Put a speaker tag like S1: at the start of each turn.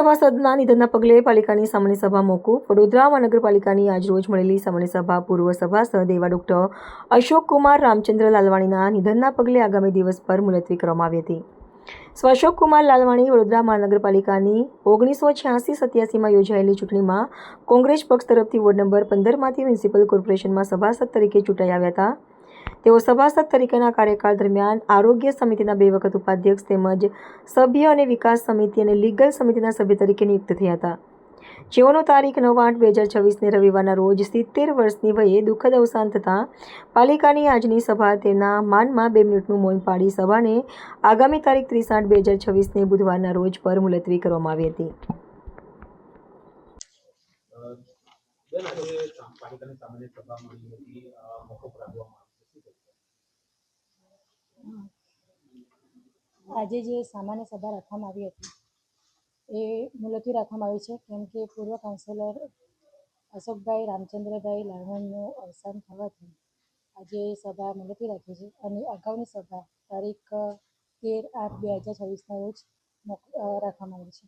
S1: સભાસદના નિધનના પગલે પાલિકાની સામાન્ય સભા મોકૂફ। વડોદરા મહાનગરપાલિકાની આજરોજ મળેલી સામાન્ય સભા પૂર્વ સભાસદ એવા ડોક્ટર અશોકકુમાર રામચંદ્ર લાલવાણીના નિધનના પગલે આગામી દિવસ પર મુલતવી કરવામાં આવી હતી। અશોકકુમાર લાલવાણી વડોદરા મહાનગરપાલિકાની 1986-87માં યોજાયેલી ચૂંટણીમાં કોંગ્રેસ પક્ષ તરફથી વોર્ડ નંબર 15માંથી મ્યુનિસિપલ કોર્પોરેશનમાં સભાસદ તરીકે ચૂંટાઈ આવ્યા હતા। તેઓ સભાસદ તરીકેના કાર્યકાળ દરમિયાન આરોગ્ય સમિતિના 2 વખત ઉપાધ્યક્ષ તેમજ સભ્ય અને વિકાસ સમિતિ અને લીગલ સમિતિના સભ્ય તરીકે નિયુક્ત થયા હતા, જેઓનું તારીખ 9/8/2026ને રવિવારના રોજ 70 વર્ષની વયે દુઃખદ અવસાન થતાં પાલિકાની આજની સભા તેના માનમાં 2 મિનિટનું મૌન પાડી સભાને આગામી તારીખ 30/8/2026ને બુધવારના રોજ પર મુલતવી કરવામાં આવી હતી।
S2: આજે જે સામાન્ય સભા રાખવામાં આવી હતી એ મુલતવી રાખવામાં આવી છે, કેમ કે પૂર્વ કાઉન્સિલર અશોકભાઈ રામચંદ્રભાઈ લાલવાણીનું અવસાન થવાથી આજે સભા મુલતવી રાખી છે અને અગાઉની સભા તારીખ 13/8/2026ના રોજ રાખવામાં આવી છે।